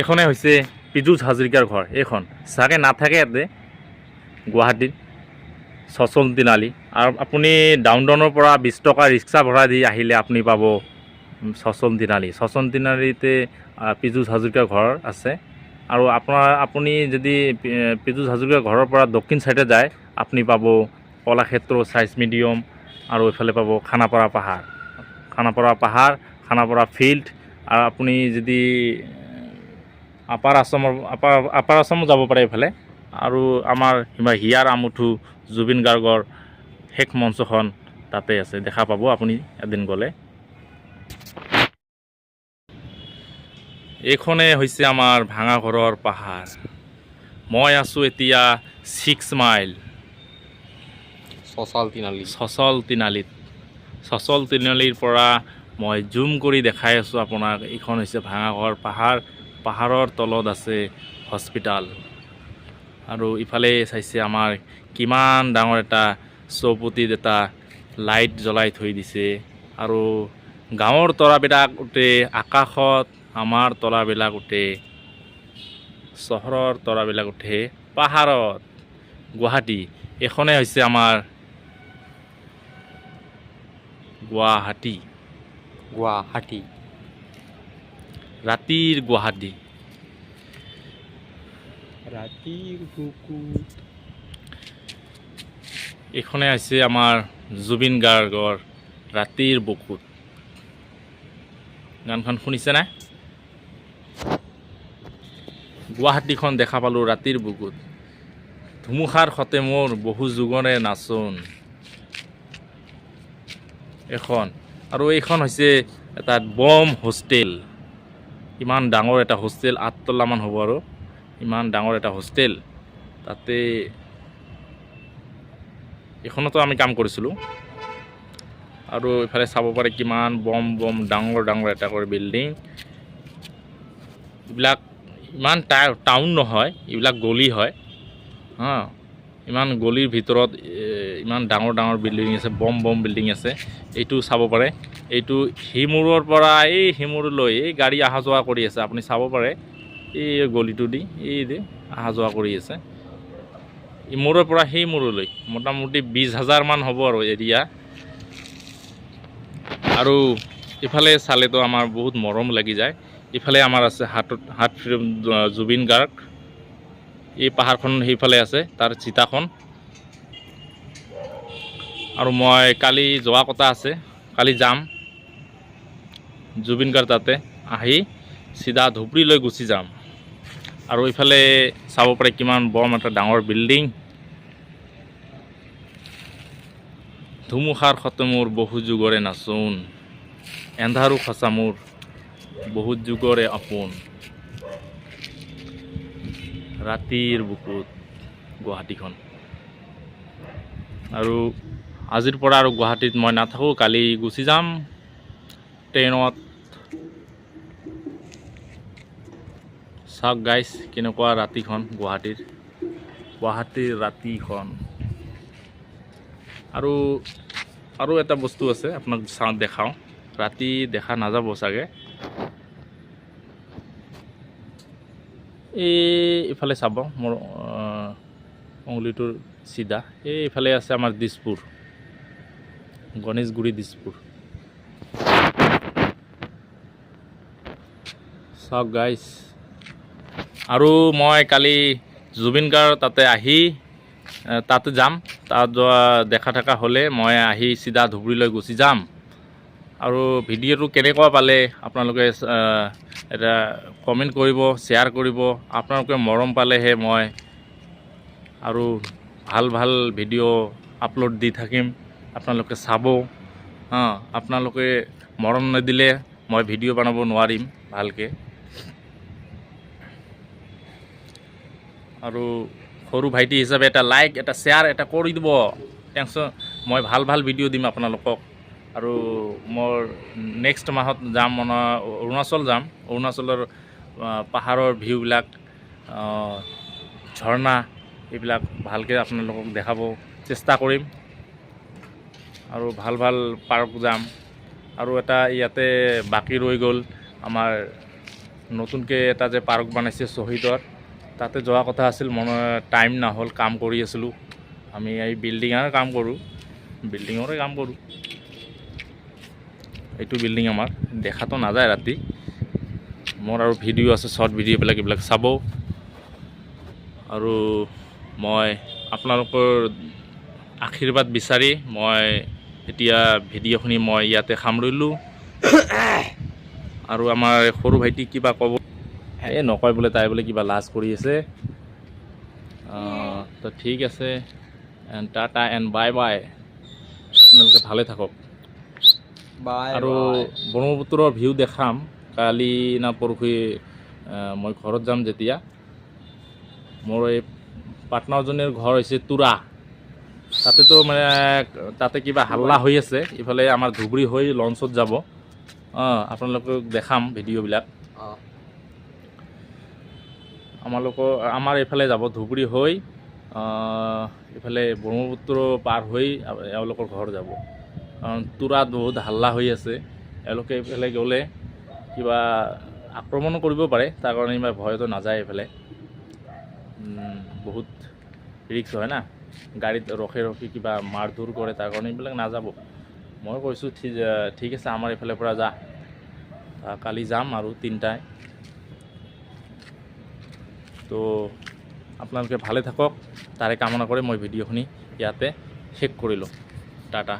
এখনে হৈছে পীযুষ হাজৰিকাৰ ঘৰ। এইখন চাগে নাথাকে ইয়াতে গুৱাহাটীত ছচল তিনিআলি। আৰু আপুনি ডাউনটাউনৰ পৰা 20 টকা ৰিক্সা ভাড়া দি আহিলে আপুনি পাব ছচল তিনিআলি। ছচল তিনিআলিতে পীযুষ হাজৰিকাৰ ঘৰ আছে। আৰু আপুনি যদি পীযুষ হাজৰিকাৰ ঘৰৰ পৰা দক্ষিণ চাইডে যায় আপুনি পাব কলাক্ষেত্ৰ ছায়েন্স মিউজিয়াম আৰু এইফালে পাব খানাপাৰা পাহাৰ। খানাপাৰা ফিল্ড। আৰু আপুনি যদি আপাৰ আছামো যাব পাৰে এইফালে। আৰু আমাৰ হিয়াৰ আমুঠু জুবিন গাৰ্গৰ শেষ মঞ্চখন তাতে আছে, দেখা পাব আপুনি এদিন গ'লে। এইখনে হৈছে আমাৰ ভাঙাঘৰৰ পাহাৰ। মই আছোঁ এতিয়া 6 মাইল ছচল তিনিআলিৰ পৰা মই জুম কৰি দেখাই আছোঁ আপোনাক। এইখন হৈছে ভাঙাঘৰ পাহাৰ। পাহাৰৰ তলত আছে হস্পিটাল। আৰু ইফালে চাইছে আমাৰ কিমান ডাঙৰ এটা চৌপতিত এটা লাইট জ্বলাই থৈ দিছে। আৰু গাঁৱৰ তৰাবিলাক উঠে আকাশত, আমাৰ তৰাবিলাক উঠে চহৰৰ তৰাবিলাক উঠে পাহাৰত। গুৱাহাটী এখনে হৈছে আমাৰ গুৱাহাটী। ৰাতিৰ গুৱাহাটী। এইখনে হৈছে আমাৰ জুবিন গাৰ্গৰ ৰাতিৰ বুকুত। গানখন শুনিছেনে? গুৱাহাটীখন দেখা পালোঁ ৰাতিৰ বুকুত। ধুমুহাৰ সতে মোৰ বহু যুগৰে নাচোন। এখন আৰু এইখন হৈছে এটা বম হোষ্টেল। ইমান ডাঙৰ এটা হোষ্টেল, 8 তলামান হ'ব। আৰু ইমান ডাঙৰ এটা হোষ্টেল তাতে এইখনতো আমি কাম কৰিছিলোঁ। আৰু এইফালে চাব পাৰে কিমান বম ডাঙৰ এটা কৰি বিল্ডিং। এইবিলাক ইমান টাউন নহয়, এইবিলাক গলি হয়। ইমান গলিৰ ভিতৰত ইমান ডাঙৰ বিল্ডিং আছে, বম বিল্ডিং আছে। এইটো চাব পাৰে। এইটো সিমূৰৰ পৰা এই সিমূৰলৈ এই গাড়ী অহা যোৱা কৰি আছে, আপুনি চাব পাৰে। এই গলিটো দি এই যে অহা যোৱা কৰি আছে, ইমূৰৰ পৰা সেই মূৰলৈ মোটামুটি 20,000 মান হ'ব আৰু এৰিয়া। আৰু ইফালে চালেতো আমাৰ বহুত মৰম লাগি যায়। ইফালে আমাৰ আছে হাত জুবিন গাৰ্গ। এই পাহাৰখন সেইফালে আছে, তাৰ চিতাখন। আৰু মই কালি যোৱা কথা আছে, কালি যাম জুবিন গাৰ্গ তাতে আহি চিধা ধুবুৰীলৈ গুচি যাম। আৰু ইফালে চাব পাৰে কিমান বম এটা ডাঙৰ বিল্ডিং। ধুমুহাৰ সতে মোৰ বহু যুগৰে নাচোন, এন্ধাৰো সঁচা মোৰ বহুত যুগৰে আপোন। ৰাতিৰ বুকুত গুৱাহাটীখন। আৰু আজিৰ পৰা আৰু গুৱাহাটীত মই নাথাকোঁ, কালি গুচি যাম ট্ৰেইনত। চাওক গাইজ কেনেকুৱা ৰাতিখন গুৱাহাটীৰ ৰাতিখন। আৰু এটা বস্তু আছে, আপোনাক দেখাওঁ। ৰাতি দেখা নাযাব চাগে। এইফালে চাব মোৰ উঙলিটোৰ চিধা এইফালে আছে আমাৰ দিছপুৰ, গণেশগুৰি দিছপুৰ। চাওক গাইজ। আৰু মই কালি জুবিন গাৰ্গ তাতে আহি তাতে যাম। তাত দেখা থকা হ'লে মই আহি চিধা ধুবুৰীলৈ গুচি যাম। আৰু ভিডিঅ'টো কেনেকুৱা পালে আপোনালোকে এটা কমেণ্ট কৰিব, শ্বেয়াৰ কৰিব। আপোনালোকে মৰম পালেহে মই আৰু ভাল ভিডিঅ' আপলোড দি থাকিম, আপোনালোকে চাব। আপোনালোকে মৰম নিদিলে মই ভিডিঅ' বনাব নোৱাৰিম ভালকৈ। আৰু সৰু ভাইটি হিচাপে এটা লাইক, এটা শ্বেয়াৰ এটা কৰি দিব। টেনশ্যন, মই ভাল ভিডিঅ' দিম আপোনালোকক। আৰু মোৰ নেক্সট মাহত যাম, অৰুণাচল যাম। অৰুণাচলৰ পাহাৰৰ ভিউবিলাক, ঝৰ্ণা, এইবিলাক ভালকৈ আপোনালোকক দেখাব চেষ্টা কৰিম। আৰু ভাল পাৰ্ক যাম। আৰু এটা ইয়াতে বাকী ৰৈ গ'ল আমাৰ নতুনকৈ এটা যে পাৰ্ক বনাইছে শ্বহীদৰ, তাতে যোৱা কথা আছিল, টাইম নহ'ল, কাম কৰি আছিলোঁ। আমি এই বিল্ডিঙৰে কাম কৰোঁ। এইটো বিল্ডিং আমাৰ দেখাতো নাযায় ৰাতি। মোৰ আৰু ভিডিঅ' আছে, শ্বৰ্ট ভিডিঅ'বিলাক, এইবিলাক চাব। আৰু মই আপোনালোকৰ আশীৰ্বাদ বিচাৰি মই এতিয়া ভিডিঅ'খিনি মই ইয়াতে সামৰিলোঁ। আৰু আমাৰ সৰু ভাইটিক কিবা ক'ব, এই নকয় বোলে, তাই বোলে কিবা লাজ কৰি আছে। তো ঠিক আছে, and Tata and bye bye. আপোনালোকে ভালে থাকক। আৰু ব্ৰহ্মপুত্ৰৰ ভিউ দেখাম কালি না পৰহি। মই ঘৰত যাম যেতিয়া। মোৰ এই পাৰ্টনাৰজনীৰ ঘৰ হৈছে তুৰা। তাতেতো মানে তাতে কিবা হাল্লা হৈ আছে। ইফালে আমাৰ ধুবুৰী হৈ লঞ্চত যাব। আপোনালোকক দেখাম ভিডিঅ'বিলাক। আমাৰ এইফালে যাব, ধুবুৰী হৈ এইফালে ব্ৰহ্মপুত্ৰ পাৰ হৈ এওঁলোকৰ ঘৰ যাব। কাৰণ তুৰাত বহুত হাল্লা হৈ আছে। এওঁলোকে এইফালে গ'লে কিবা আক্ৰমণো কৰিব পাৰে, তাৰ কাৰণে ইমান ভয়তো নাযায়। এইফালে বহুত ৰিক্স হয় না, গাড়ীত ৰখি কিবা মাৰ ধৰ কৰে, তাৰ কাৰণে এইবিলাক নাযাব। মই কৈছোঁ ঠিক আছে, আমাৰ এইফালৰ পৰা যা। কালি যাম আৰু 3টায়। তো আপোনালোকে ভালে থাকক, তাৰে কামনা কৰি মই ভিডিঅ'খিনি ইয়াতে শেষ কৰিলোঁ। টাটা।